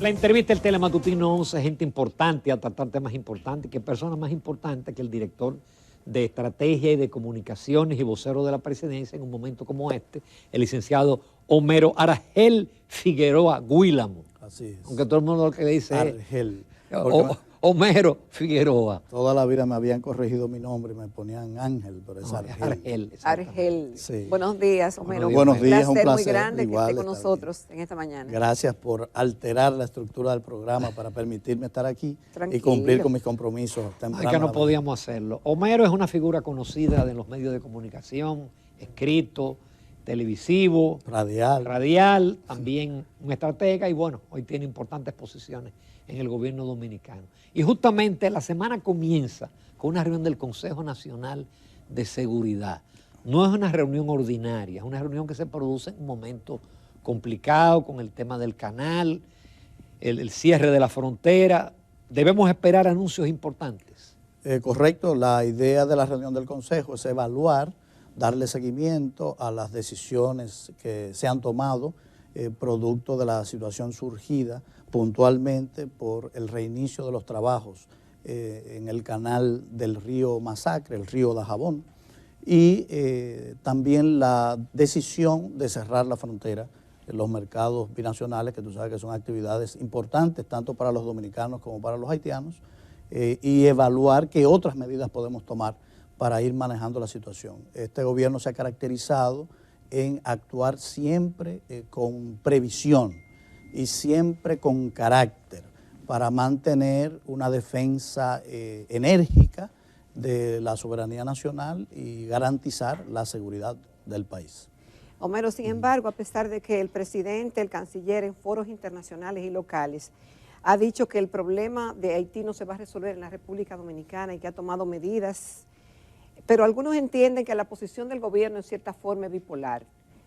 La entrevista del Telematutino 11, gente importante a tratar temas importantes, que persona más importante que el director de Estrategia y de Comunicaciones y vocero de la Presidencia en un momento como este, el licenciado Homero Argel Figueroa Guílamo. Así es. Aunque todo el mundo lo que dice Argel. es Homero Figueroa. Toda la vida me habían corregido mi nombre y me ponían Ángel, pero es Argel. Argel. Sí. Buenos días, Homero. Buenos días, un placer muy grande igual que esté con nosotros en esta mañana. Gracias por alterar la estructura del programa para permitirme estar aquí Tranquilo. y cumplir con mis compromisos Es temprano. que no podíamos hacerlo. Homero es una figura conocida de los medios de comunicación, escrito, televisivo, radial, también un estratega y bueno, hoy tiene importantes posiciones en el gobierno dominicano. Y justamente la semana comienza con una reunión del Consejo Nacional de Seguridad. No es una reunión ordinaria, es una reunión que se produce en un momento complicado con el tema del canal, el cierre de la frontera. Debemos esperar anuncios importantes. Correcto, la idea de la reunión del Consejo es evaluar, darle seguimiento a las decisiones que se han tomado producto de la situación surgida puntualmente por el reinicio de los trabajos en el canal del río Masacre, el río Dajabón, y también la decisión de cerrar la frontera en los mercados binacionales, que tú sabes que son actividades importantes tanto para los dominicanos como para los haitianos, y evaluar qué otras medidas podemos tomar para ir manejando la situación. Este gobierno se ha caracterizado en actuar siempre con previsión y siempre con carácter para mantener una defensa enérgica de la soberanía nacional y garantizar la seguridad del país. Homero, sin embargo, a pesar de que el presidente, el canciller en foros internacionales y locales ha dicho que el problema de Haití no se va a resolver en la República Dominicana y que ha tomado medidas, pero algunos entienden que la posición del gobierno en cierta forma es bipolar,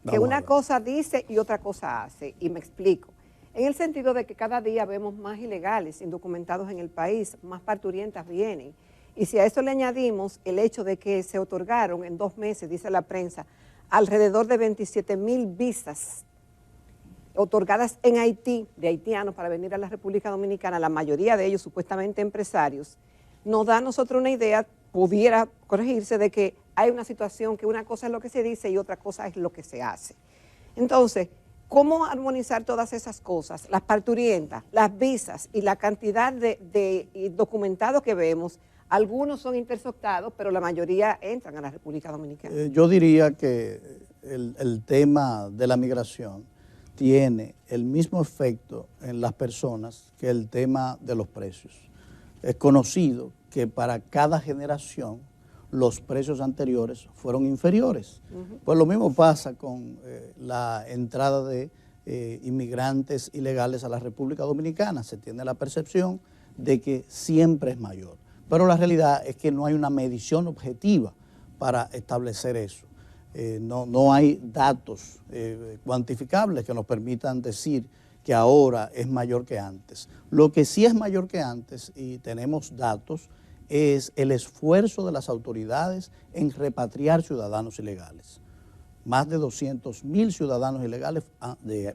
que una cosa dice y otra cosa hace, y me explico. En el sentido de que cada día vemos más ilegales, indocumentados en el país, más parturientas vienen. Y si a eso le añadimos el hecho de que se otorgaron en 2 meses, dice la prensa, alrededor de 27,000 visas otorgadas en Haití, de haitianos para venir a la República Dominicana, la mayoría de ellos supuestamente empresarios, nos da a nosotros una idea, pudiera corregirse, de que hay una situación que una cosa es lo que se dice y otra cosa es lo que se hace. Entonces, ¿cómo armonizar todas esas cosas? Las parturientas, las visas y la cantidad de documentados que vemos. Algunos son interceptados, pero la mayoría entran a la República Dominicana. Yo diría que el tema de la migración tiene el mismo efecto en las personas que el tema de los precios. Es conocido que para cada generación los precios anteriores fueron inferiores. Pues lo mismo pasa con la entrada de inmigrantes ilegales a la República Dominicana. Se tiene la percepción de que siempre es mayor. Pero la realidad es que no hay una medición objetiva para establecer eso. No hay datos cuantificables que nos permitan decir que ahora es mayor que antes. Lo que sí es mayor que antes, y tenemos datos, es el esfuerzo de las autoridades en repatriar ciudadanos ilegales. Más de 200,000 ciudadanos ilegales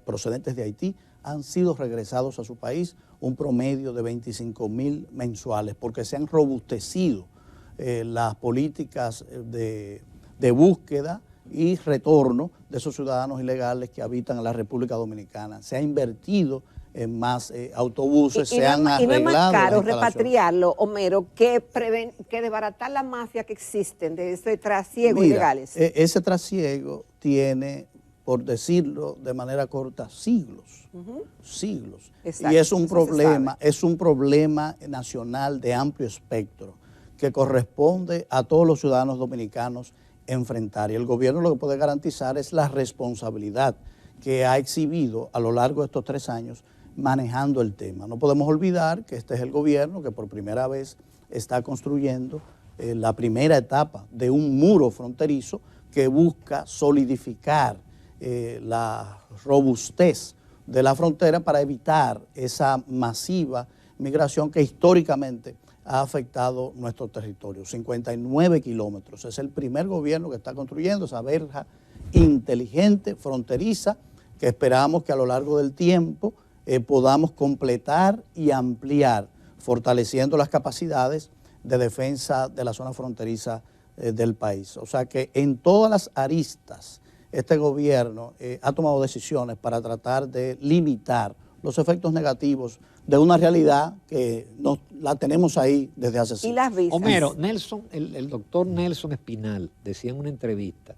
procedentes de Haití han sido regresados a su país, un promedio de 25,000 mensuales, porque se han robustecido las políticas de búsqueda y retorno de esos ciudadanos ilegales que habitan en la República Dominicana. Se ha invertido en más autobuses, se han arreglado. ¿Y no es más caro repatriarlo, Homero, que desbaratar la mafia que existen de ese trasiego ilegales? Ese trasiego tiene, por decirlo de manera corta, siglos. Siglos. Exacto, y es un problema nacional de amplio espectro que corresponde a todos los ciudadanos dominicanos enfrentar. Y el gobierno lo que puede garantizar es la responsabilidad que ha exhibido a lo largo de estos 3 años manejando el tema. No podemos olvidar que este es el gobierno que por primera vez está construyendo la primera etapa de un muro fronterizo que busca solidificar la robustez de la frontera para evitar esa masiva migración que históricamente ha afectado nuestro territorio. 59 kilómetros. Es el primer gobierno que está construyendo esa verja inteligente, fronteriza, que esperamos que a lo largo del tiempo podamos completar y ampliar, fortaleciendo las capacidades de defensa de la zona fronteriza del país. O sea que en todas las aristas este gobierno ha tomado decisiones para tratar de limitar los efectos negativos de una realidad que la tenemos ahí desde hace siglos. ¿Y las visas? Homero, el doctor Nelson Espinal decía en una entrevista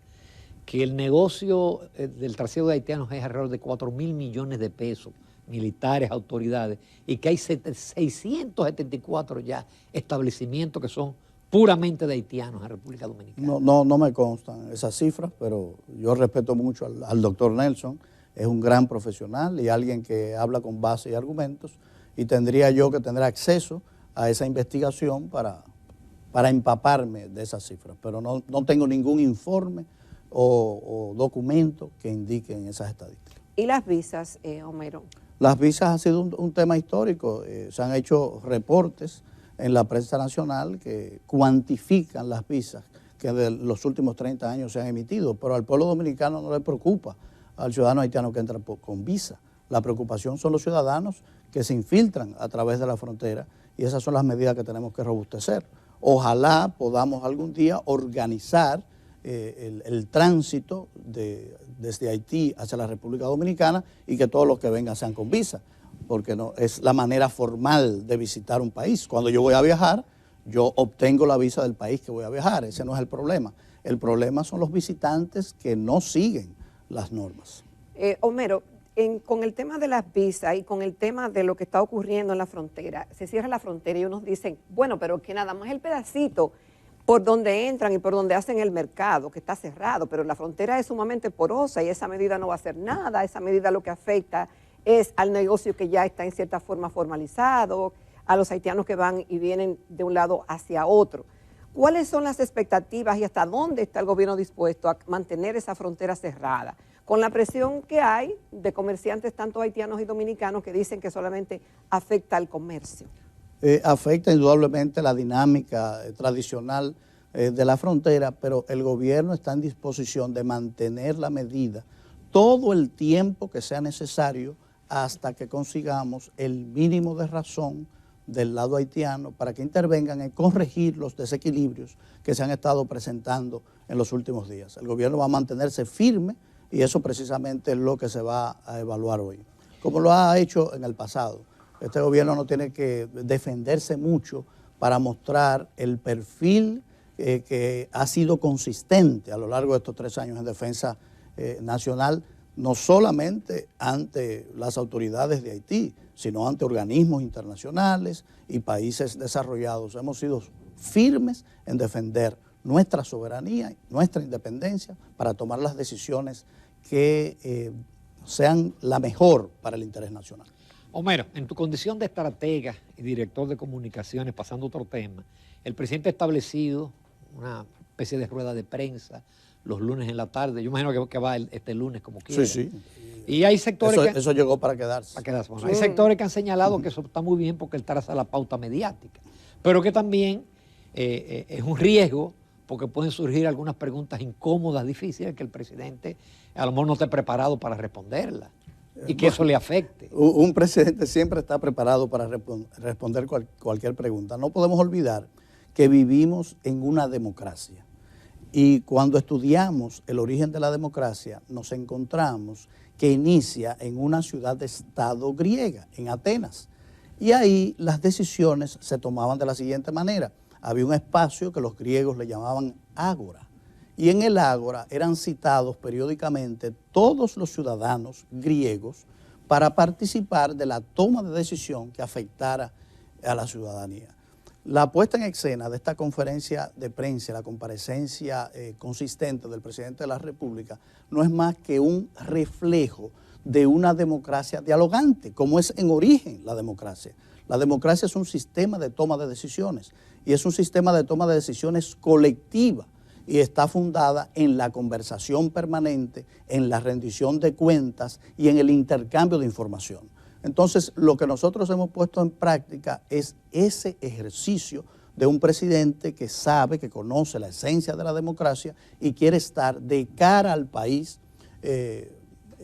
que el negocio del trasiego de haitianos es alrededor de 4.000 millones de pesos, militares, autoridades, y que hay 674 ya establecimientos que son puramente de haitianos en República Dominicana. No me constan esas cifras, pero yo respeto mucho al doctor Nelson, es un gran profesional y alguien que habla con base y argumentos, y tendría yo que tener acceso a esa investigación para empaparme de esas cifras, pero no tengo ningún informe o documento que indiquen esas estadísticas. ¿Y las visas, Homero? Las visas han sido un tema histórico, se han hecho reportes en la prensa nacional que cuantifican las visas que de los últimos 30 años se han emitido, pero al pueblo dominicano no le preocupa al ciudadano haitiano que entra con visa. La preocupación son los ciudadanos que se infiltran a través de la frontera, y esas son las medidas que tenemos que robustecer. Ojalá podamos algún día organizar el tránsito desde Haití hacia la República Dominicana y que todos los que vengan sean con visa, porque no es la manera formal de visitar un país. Cuando yo voy a viajar, yo obtengo la visa del país que voy a viajar, ese no es el problema. El problema son los visitantes que no siguen las normas. Homero, con el tema de las visas y con el tema de lo que está ocurriendo en la frontera, se cierra la frontera y unos dicen, bueno, pero que nada más el pedacito por donde entran y por donde hacen el mercado, que está cerrado, pero la frontera es sumamente porosa y esa medida no va a hacer nada, esa medida lo que afecta es al negocio que ya está en cierta forma formalizado, a los haitianos que van y vienen de un lado hacia otro. ¿Cuáles son las expectativas y hasta dónde está el gobierno dispuesto a mantener esa frontera cerrada? Con la presión que hay de comerciantes tanto haitianos y dominicanos que dicen que solamente afecta al comercio. Afecta indudablemente la dinámica tradicional de la frontera, pero el gobierno está en disposición de mantener la medida todo el tiempo que sea necesario hasta que consigamos el mínimo de razón del lado haitiano para que intervengan en corregir los desequilibrios que se han estado presentando en los últimos días. El gobierno va a mantenerse firme y eso precisamente es lo que se va a evaluar hoy, como lo ha hecho en el pasado. Este gobierno no tiene que defenderse mucho para mostrar el perfil que ha sido consistente a lo largo de estos 3 años en defensa nacional, no solamente ante las autoridades de Haití, sino ante organismos internacionales y países desarrollados. Hemos sido firmes en defender nuestra soberanía, nuestra independencia, para tomar las decisiones que sean la mejor para el interés nacional. Homero, en tu condición de estratega y director de comunicaciones, pasando a otro tema, el presidente ha establecido una especie de rueda de prensa los lunes en la tarde. Yo imagino que va este lunes como quiera. Sí. Y hay sectores eso llegó para quedarse. Bueno, hay sectores que han señalado que eso está muy bien porque él traza la pauta mediática, pero que también es un riesgo porque pueden surgir algunas preguntas incómodas, difíciles, que el presidente a lo mejor no esté preparado para responderlas y que eso le afecte. Un presidente siempre está preparado para responder cualquier pregunta. No podemos olvidar que vivimos en una democracia. Y cuando estudiamos el origen de la democracia, nos encontramos que inicia en una ciudad-estado griega, en Atenas. Y ahí las decisiones se tomaban de la siguiente manera. Había un espacio que los griegos le llamaban ágora. Y en el ágora eran citados periódicamente todos los ciudadanos griegos para participar de la toma de decisión que afectara a la ciudadanía. La puesta en escena de esta conferencia de prensa, la comparecencia consistente del presidente de la República, no es más que un reflejo de una democracia dialogante, como es en origen la democracia. La democracia es un sistema de toma de decisiones y es un sistema de toma de decisiones colectiva y está fundada en la conversación permanente, en la rendición de cuentas y en el intercambio de información. Entonces, lo que nosotros hemos puesto en práctica es ese ejercicio de un presidente que sabe, que conoce la esencia de la democracia y quiere estar de cara al país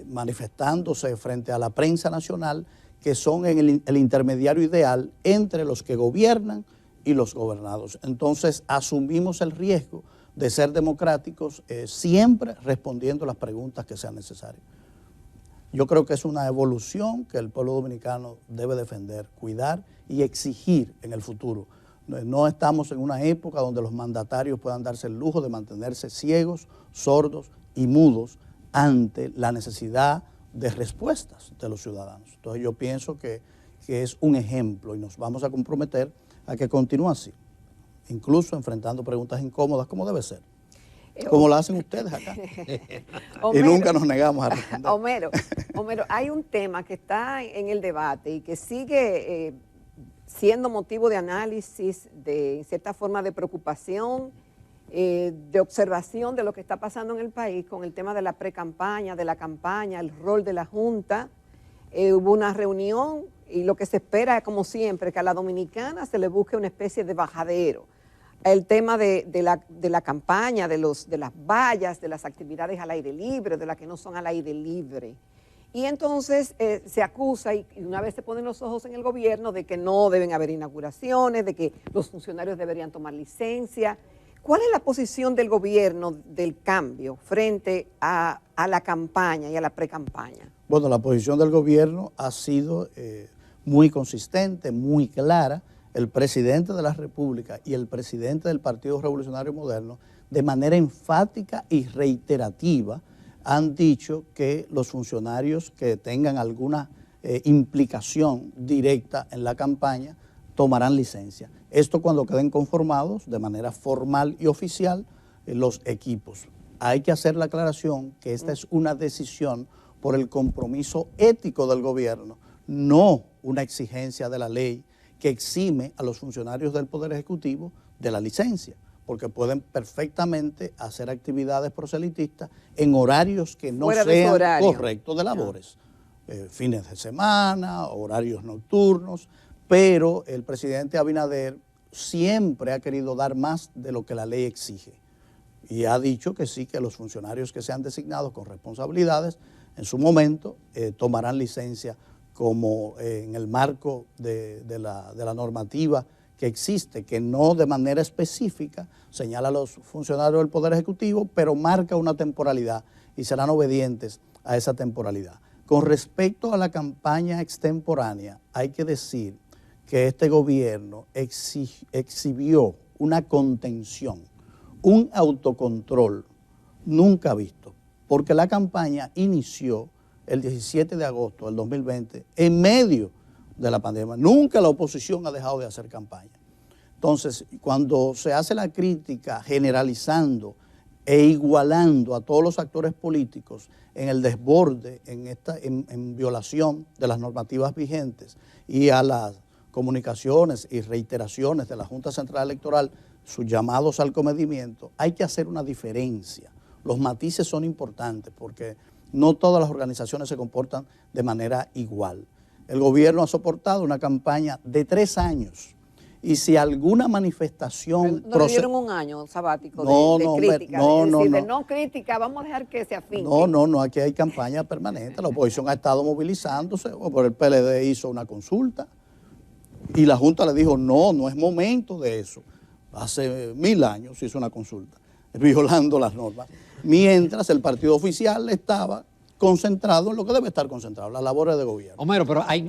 manifestándose frente a la prensa nacional que son el intermediario ideal entre los que gobiernan y los gobernados. Entonces asumimos el riesgo de ser democráticos, siempre respondiendo las preguntas que sean necesarias. Yo creo que es una evolución que el pueblo dominicano debe defender, cuidar y exigir en el futuro. No estamos en una época donde los mandatarios puedan darse el lujo de mantenerse ciegos, sordos y mudos ante la necesidad de respuestas de los ciudadanos. Entonces yo pienso que es un ejemplo y nos vamos a comprometer a que continúe así, incluso enfrentando preguntas incómodas como debe ser, como lo hacen ustedes acá. Homero, y nunca nos negamos a responder. Homero, hay un tema que está en el debate y que sigue siendo motivo de análisis, de en cierta forma de preocupación, de observación de lo que está pasando en el país con el tema de la pre-campaña, de la campaña, el rol de la Junta. Hubo una reunión y lo que se espera, como siempre, que a la dominicana se le busque una especie de bajadero. El tema de la campaña, de las vallas, de las actividades al aire libre, de las que no son al aire libre. Y entonces se acusa, y una vez se ponen los ojos en el gobierno, de que no deben haber inauguraciones, de que los funcionarios deberían tomar licencia. ¿Cuál es la posición del gobierno del cambio frente a la campaña y a la pre-campaña? Bueno, la posición del gobierno ha sido muy consistente, muy clara. El presidente de la República y el presidente del Partido Revolucionario Moderno, de manera enfática y reiterativa, han dicho que los funcionarios que tengan alguna implicación directa en la campaña tomarán licencia. Esto cuando queden conformados de manera formal y oficial los equipos. Hay que hacer la aclaración que esta es una decisión por el compromiso ético del gobierno, no una exigencia de la ley que exime a los funcionarios del Poder Ejecutivo de la licencia, porque pueden perfectamente hacer actividades proselitistas en horarios que no sean correctos de labores, fines de semana, horarios nocturnos, pero el presidente Abinader siempre ha querido dar más de lo que la ley exige y ha dicho que sí, que los funcionarios que sean designados con responsabilidades en su momento tomarán licencia como en el marco de la normativa que existe, que no de manera específica señala a los funcionarios del Poder Ejecutivo, pero marca una temporalidad y serán obedientes a esa temporalidad. Con respecto a la campaña extemporánea, hay que decir que este gobierno exhibió una contención, un autocontrol nunca visto, porque la campaña inició el 17 de agosto del 2020 en medio de la pandemia. Nunca la oposición ha dejado de hacer campaña. Entonces, cuando se hace la crítica generalizando e igualando a todos los actores políticos en el desborde, en violación de las normativas vigentes y a las comunicaciones y reiteraciones de la Junta Central Electoral, sus llamados al comedimiento, hay que hacer una diferencia. Los matices son importantes porque no todas las organizaciones se comportan de manera igual. El gobierno ha soportado una campaña de 3 años y si alguna manifestación... ¿No le dieron un año sabático de crítica? No crítica, vamos a dejar que se afinque. No, aquí hay campaña permanente. La oposición ha estado movilizándose, por el PLD hizo una consulta y la Junta le dijo, no es momento de eso. Hace 1000 años hizo una consulta, violando las normas. Mientras el partido oficial estaba concentrado en lo que debe estar concentrado, las labores de gobierno. Homero, pero hay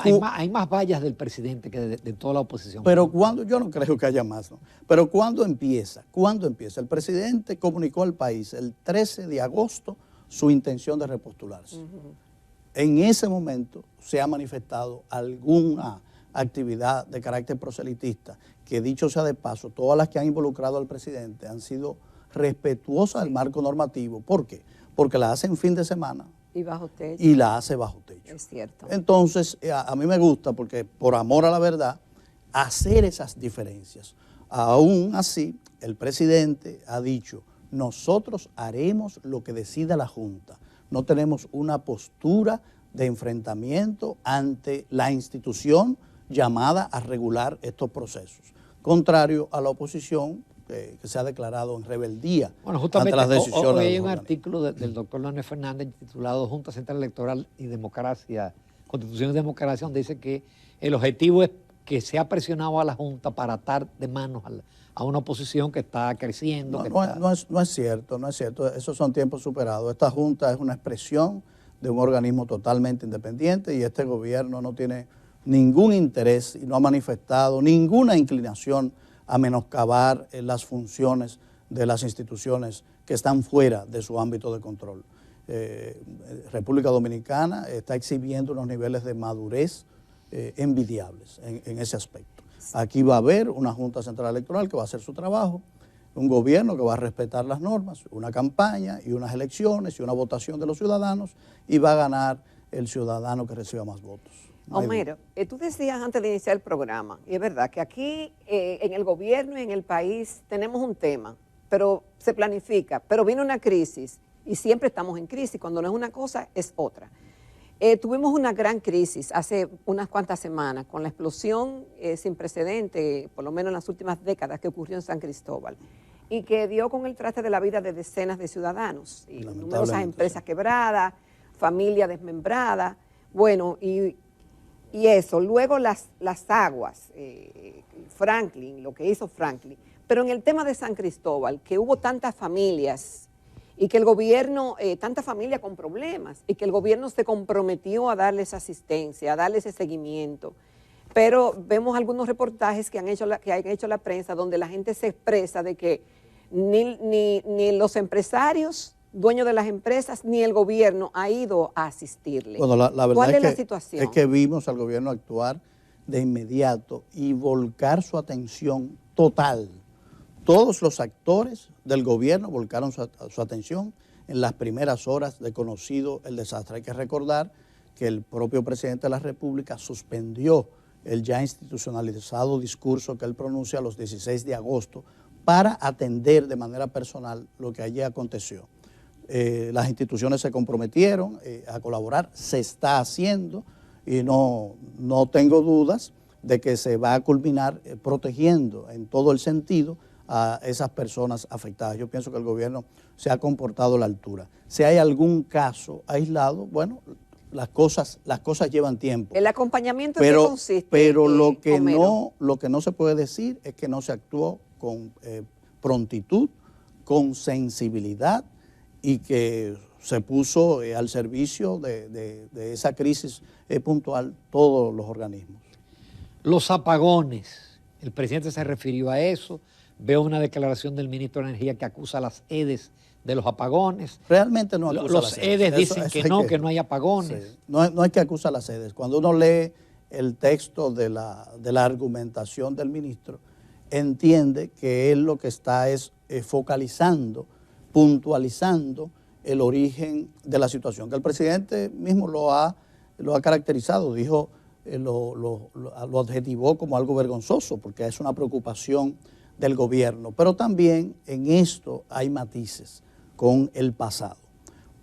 más vallas del presidente que de toda la oposición. Pero yo no creo que haya más, ¿no? Pero ¿cuándo empieza? El presidente comunicó al país el 13 de agosto su intención de repostularse. En ese momento se ha manifestado alguna actividad de carácter proselitista, que dicho sea de paso, todas las que han involucrado al presidente han sido respetuosas del marco normativo. ¿Por qué? Porque la hacen fin de semana. Y bajo techo. Y la hace bajo techo. Es cierto. Entonces, a mí me gusta, porque por amor a la verdad, hacer esas diferencias. Aún así, el presidente ha dicho, nosotros haremos lo que decida la Junta. No tenemos una postura de enfrentamiento ante la institución llamada a regular estos procesos. Contrario a la oposición, que se ha declarado en rebeldía ante las decisiones. Hoy hay un artículo del doctor Leonel Fernández titulado Junta Central Electoral y Democracia Constitución y Democracia, donde dice que el objetivo es que se ha presionado a la Junta para atar de manos a una oposición que está creciendo. No es cierto, no es cierto. Esos son tiempos superados. Esta Junta es una expresión de un organismo totalmente independiente y este gobierno no tiene ningún interés y no ha manifestado ninguna inclinación a menoscabar las funciones de las instituciones que están fuera de su ámbito de control. República Dominicana está exhibiendo unos niveles de madurez envidiables en ese aspecto. Aquí va a haber una Junta Central Electoral que va a hacer su trabajo, un gobierno que va a respetar las normas, una campaña y unas elecciones y una votación de los ciudadanos y va a ganar el ciudadano que reciba más votos. Homero, tú decías antes de iniciar el programa, y es verdad que aquí en el gobierno y en el país tenemos un tema, pero se planifica, pero viene una crisis y siempre estamos en crisis, cuando no es una cosa es otra. Tuvimos una gran crisis hace unas cuantas semanas con la explosión sin precedente, por lo menos en las últimas décadas, que ocurrió en San Cristóbal y que dio con el traste de la vida de decenas de ciudadanos, y numerosas empresas quebradas, familias desmembradas, bueno, y eso, luego las aguas, Franklin, lo que hizo Franklin, pero en el tema de San Cristóbal, que hubo tantas familias y que el gobierno, tanta familia con problemas, y que el gobierno se comprometió a darles asistencia, a darles ese seguimiento. Pero vemos algunos reportajes que han hecho la prensa donde la gente se expresa de que ni los empresarios, dueños de las empresas, ni el gobierno ha ido a asistirle. Bueno, la verdad ¿Cuál es la situación? Es que vimos al gobierno actuar de inmediato y volcar su atención total. Todos los actores del gobierno volcaron su atención en las primeras horas de conocido el desastre. Hay que recordar que el propio presidente de la República suspendió el ya institucionalizado discurso que él pronuncia los 16 de agosto para atender de manera personal lo que allí aconteció. Las instituciones se comprometieron a colaborar, se está haciendo y no tengo dudas de que se va a culminar protegiendo en todo el sentido a esas personas afectadas. Yo pienso que el gobierno se ha comportado a la altura. Si hay algún caso aislado, bueno, las cosas llevan tiempo. ¿El acompañamiento en qué consiste? Pero lo que no se puede decir es que no se actuó con prontitud, con sensibilidad y que se puso al servicio de esa crisis puntual todos los organismos. Los apagones, el presidente se refirió a eso. Veo una declaración del ministro de Energía que acusa a las EDES de los apagones. Realmente no acusa a las EDES. Los EDES dicen que no hay apagones. Sí. No hay que acusar a las EDES. Cuando uno lee el texto de la argumentación del ministro, entiende que él lo que está es focalizando, puntualizando el origen de la situación, que el presidente mismo lo ha caracterizado, dijo, lo adjetivó como algo vergonzoso, porque es una preocupación del gobierno, pero también en esto hay matices con el pasado.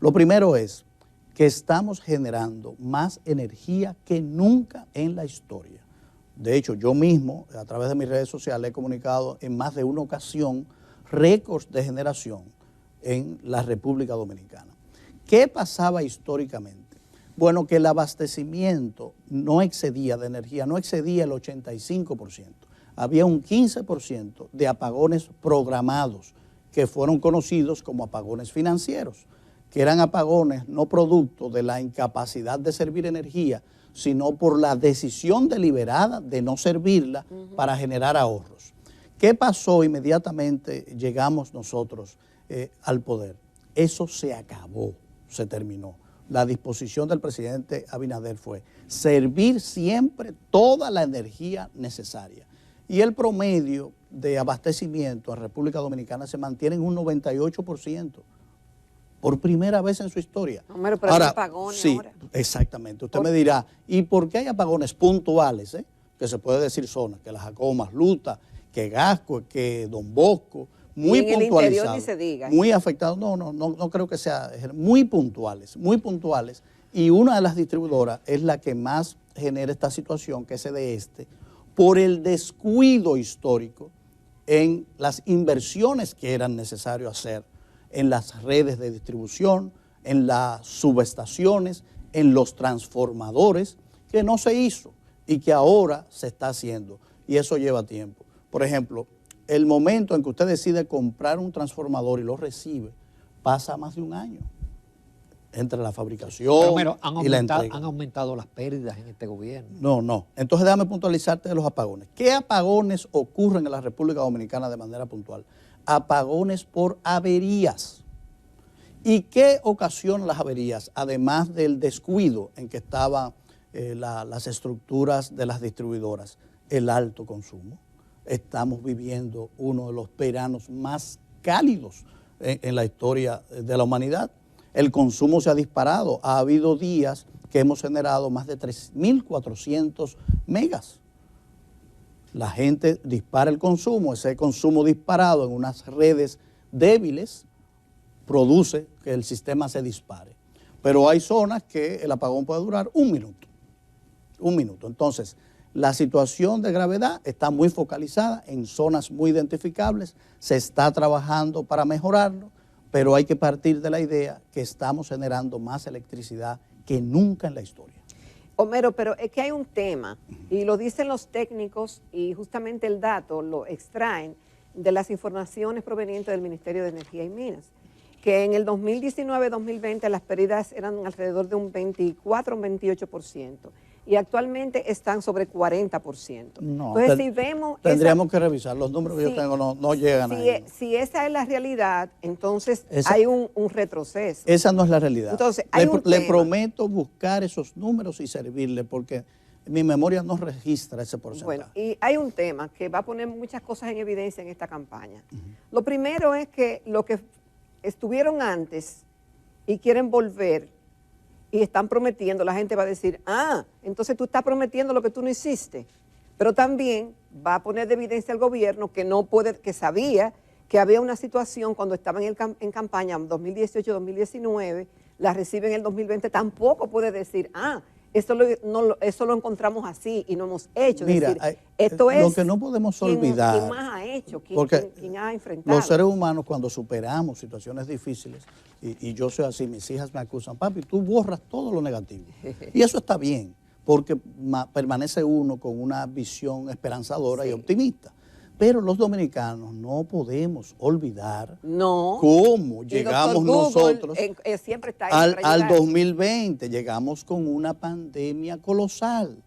Lo primero es que estamos generando más energía que nunca en la historia. De hecho, yo mismo, a través de mis redes sociales, he comunicado en más de una ocasión récords de generación en la República Dominicana. ¿Qué pasaba históricamente? Bueno, que el abastecimiento no excedía de energía, no excedía el 85%. Había un 15% de apagones programados que fueron conocidos como apagones financieros, que eran apagones no producto de la incapacidad de servir energía, sino por la decisión deliberada de no servirla para generar ahorros. ¿Qué pasó? Inmediatamente llegamos nosotros al poder. Eso se acabó, se terminó. La disposición del presidente Abinader fue servir siempre toda la energía necesaria. Y el promedio de abastecimiento en República Dominicana se mantiene en un 98%, por primera vez en su historia. Hombre, pero hay apagones sí, ahora. Exactamente. Usted me dirá, ¿y por qué hay apagones puntuales? Que se puede decir zonas, que las Jacomas, Luta, que Gasco, que Don Bosco, muy puntualizados. En el interior ni se diga. Muy afectados, no creo que sea, muy puntuales. Y una de las distribuidoras es la que más genera esta situación, que es EDESTE, por el descuido histórico en las inversiones que eran necesarias hacer en las redes de distribución, en las subestaciones, en los transformadores, que no se hizo y que ahora se está haciendo. Y eso lleva tiempo. Por ejemplo, el momento en que usted decide comprar un transformador y lo recibe, pasa más de un año entre la fabricación y la entrega. ¿Han aumentado las pérdidas en este gobierno? No. Entonces déjame puntualizarte de los apagones. ¿Qué apagones ocurren en la República Dominicana de manera puntual? Apagones por averías. ¿Y qué ocasionan las averías? Además del descuido en que estaban las estructuras de las distribuidoras, el alto consumo. Estamos viviendo uno de los veranos más cálidos en la historia de la humanidad. El consumo se ha disparado. Ha habido días que hemos generado más de 3.400 megas. La gente dispara el consumo. Ese consumo disparado en unas redes débiles produce que el sistema se dispare. Pero hay zonas que el apagón puede durar un minuto. Un minuto. Entonces, la situación de gravedad está muy focalizada en zonas muy identificables. Se está trabajando para mejorarlo, pero hay que partir de la idea que estamos generando más electricidad que nunca en la historia. Homero, pero es que hay un tema, y lo dicen los técnicos, y justamente el dato lo extraen de las informaciones provenientes del Ministerio de Energía y Minas, que en el 2019-2020 las pérdidas eran alrededor de un 24 o un 28%, y actualmente están sobre 40%. No, entonces, si vemos tendríamos que revisar, los números que yo tengo no llegan ahí. Si esa es la realidad, entonces hay un retroceso. Esa no es la realidad. Entonces, le prometo buscar esos números y servirle, porque mi memoria no registra ese porcentaje. Bueno, y hay un tema que va a poner muchas cosas en evidencia en esta campaña. Lo primero es que lo que estuvieron antes y quieren volver y están prometiendo, la gente va a decir, entonces tú estás prometiendo lo que tú no hiciste. Pero también va a poner de evidencia al gobierno que sabía que había una situación cuando estaban en campaña en 2018-2019, la reciben en el 2020, tampoco puede decir, eso lo encontramos así y no hemos hecho. Mira, esto es lo que no podemos olvidar. ¿Quién más ha hecho? ¿Quién ha enfrentado? Los seres humanos, cuando superamos situaciones difíciles, y yo soy así, mis hijas me acusan, papi, tú borras todo lo negativo. Y eso está bien, porque permanece uno con una visión esperanzadora y optimista. Pero los dominicanos no podemos olvidar cómo llegamos nosotros siempre está al 2020. Llegamos con una pandemia colosal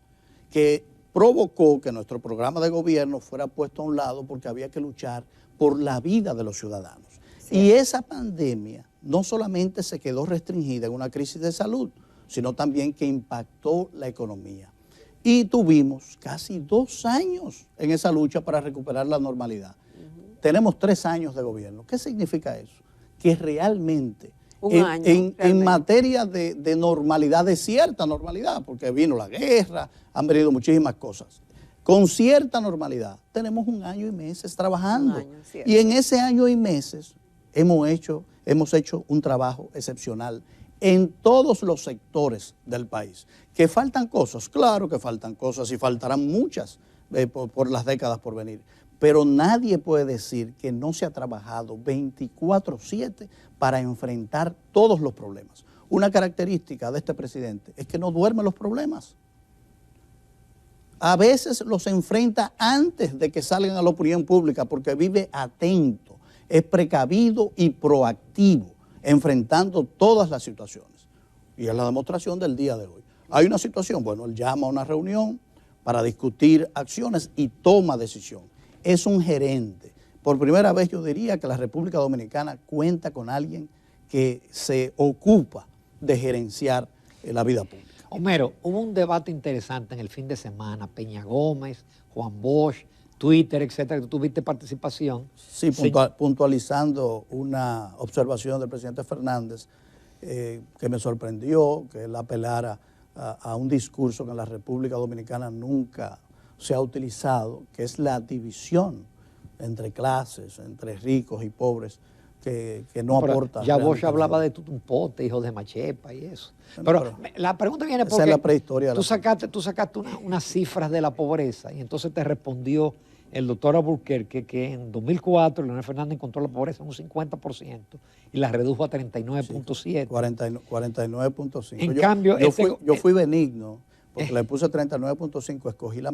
que provocó que nuestro programa de gobierno fuera puesto a un lado porque había que luchar por la vida de los ciudadanos. Sí. Y esa pandemia no solamente se quedó restringida en una crisis de salud, sino también que impactó la economía. Y tuvimos casi 2 años en esa lucha para recuperar la normalidad. Tenemos 3 años de gobierno. ¿Qué significa eso? Que realmente, en materia de normalidad, de cierta normalidad, porque vino la guerra, han venido muchísimas cosas, con cierta normalidad, tenemos 1 año y meses trabajando. Y en ese año y meses hemos hecho un trabajo excepcional en todos los sectores del país. ¿Que faltan cosas? Claro que faltan cosas y faltarán muchas por las décadas por venir. Pero nadie puede decir que no se ha trabajado 24/7 para enfrentar todos los problemas. Una característica de este presidente es que no duerme los problemas. A veces los enfrenta antes de que salgan a la opinión pública porque vive atento, es precavido y proactivo, enfrentando todas las situaciones. Y es la demostración del día de hoy. Hay una situación, bueno, él llama a una reunión para discutir acciones y toma decisión. Es un gerente. Por primera vez yo diría que la República Dominicana cuenta con alguien que se ocupa de gerenciar la vida pública. Homero, hubo un debate interesante en el fin de semana, Peña Gómez, Juan Bosch, Twitter, etcétera, que tú tuviste participación. Sí, puntualizando una observación del presidente Fernández que me sorprendió, que él apelara a un discurso que en la República Dominicana nunca se ha utilizado, que es la división entre clases, entre ricos y pobres, que no aporta. Ya Bosch hablaba de tutumpote, hijos de machepa y eso. Pero la pregunta viene porque esa es la prehistoria. Tú sacaste unas cifras de la pobreza y entonces te respondió el doctor Alburquerque que en 2004 Leonel Fernández encontró la pobreza en un 50% y la redujo a 39.7. 49.5. En cambio, yo fui benigno porque le puse 39.5, escogí la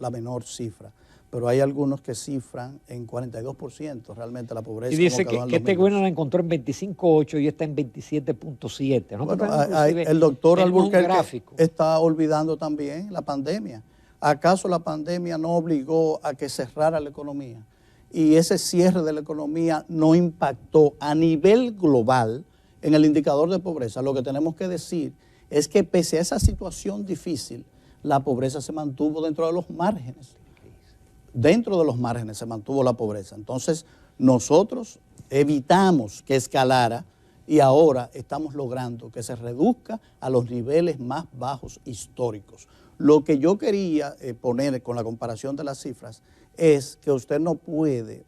menor cifra, pero hay algunos que cifran en 42% realmente la pobreza. Y dice que este gobierno la encontró en 25.8 y está en 27.7. Bueno, el doctor Alburquerque está olvidando también la pandemia. ¿Acaso la pandemia no obligó a que cerrara la economía? Y ese cierre de la economía no impactó a nivel global en el indicador de pobreza. Lo que tenemos que decir es que pese a esa situación difícil, la pobreza se mantuvo dentro de los márgenes. Dentro de los márgenes se mantuvo la pobreza. Entonces, nosotros evitamos que escalara y ahora estamos logrando que se reduzca a los niveles más bajos históricos. Lo que yo quería poner con la comparación de las cifras es que usted no puede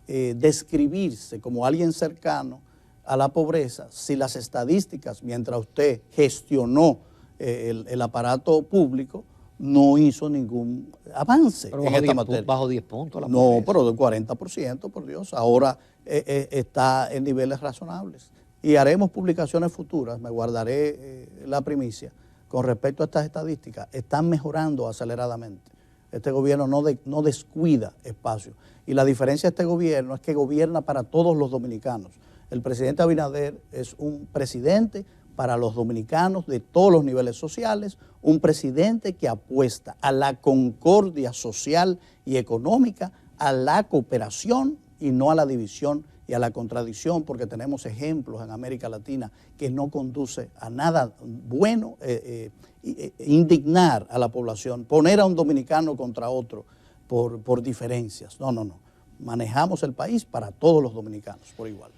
describirse como alguien cercano a la pobreza si las estadísticas, mientras usted gestionó el aparato público, no hizo ningún avance en esta materia. Bajo 10 puntos la pobreza. No, pero del 40%, por Dios. Ahora está en niveles razonables. Y haremos publicaciones futuras, me guardaré la primicia, con respecto a estas estadísticas. Están mejorando aceleradamente. Este gobierno no descuida espacio. Y la diferencia de este gobierno es que gobierna para todos los dominicanos. El presidente Abinader es un presidente para los dominicanos de todos los niveles sociales, un presidente que apuesta a la concordia social y económica, a la cooperación y no a la división y a la contradicción, porque tenemos ejemplos en América Latina que no conduce a nada bueno, indignar a la población, poner a un dominicano contra otro por diferencias. No. Manejamos el país para todos los dominicanos por igual.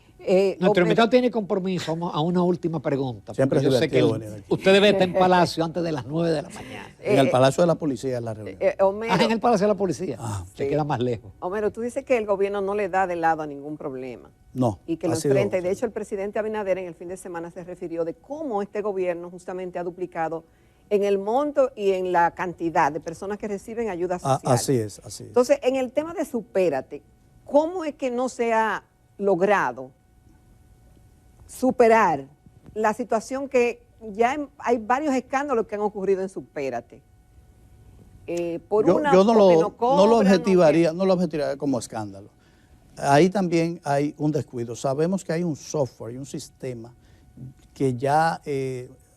Nuestro invitado tiene compromiso. Vamos a una última pregunta. Siempre es divertido venir aquí. Usted debe estar en Palacio antes de las 9 de la mañana. En el Palacio de la Policía es la reunión. En el Palacio de la Policía. Se queda más lejos. Homero, tú dices que el gobierno no le da de lado a ningún problema. No. Y que lo enfrenta. Y de hecho el presidente Abinader en el fin de semana se refirió de cómo este gobierno justamente ha duplicado en el monto y en la cantidad de personas que reciben ayuda social. Así es. Entonces, en el tema de Supérate, ¿cómo es que no se ha logrado superar la situación que ya hay varios escándalos que han ocurrido en Supérate? Yo no lo objetivaría como escándalo. Ahí también hay un descuido. Sabemos que hay un software y un sistema que ya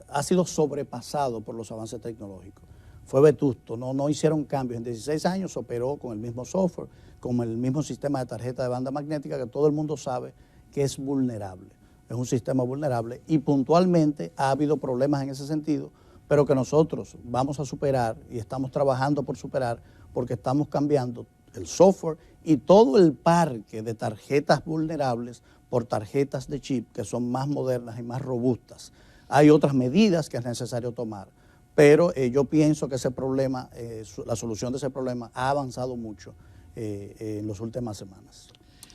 ha sido sobrepasado por los avances tecnológicos. Fue vetusto, no hicieron cambios. En 16 años operó con el mismo software, con el mismo sistema de tarjeta de banda magnética que todo el mundo sabe que es vulnerable. Es un sistema vulnerable y puntualmente ha habido problemas en ese sentido, pero que nosotros vamos a superar y estamos trabajando por superar porque estamos cambiando el software y todo el parque de tarjetas vulnerables por tarjetas de chip que son más modernas y más robustas. Hay otras medidas que es necesario tomar, pero yo pienso que ese problema, la solución de ese problema ha avanzado mucho en las últimas semanas.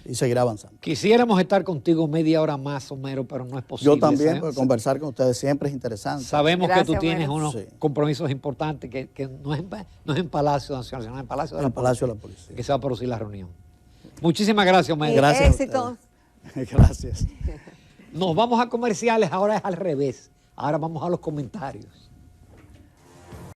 Y seguirá avanzando. Quisiéramos estar contigo media hora más, Homero, pero no es posible. Yo también, porque conversar con ustedes siempre es interesante. Sabemos que tú tienes unos compromisos importantes, que no es en Palacio Nacional, sino en Palacio de la Policía. Que se va a producir la reunión. Muchísimas gracias, Homero. Gracias. Éxito. Gracias. Nos vamos a comerciales, ahora es al revés. Ahora vamos a los comentarios.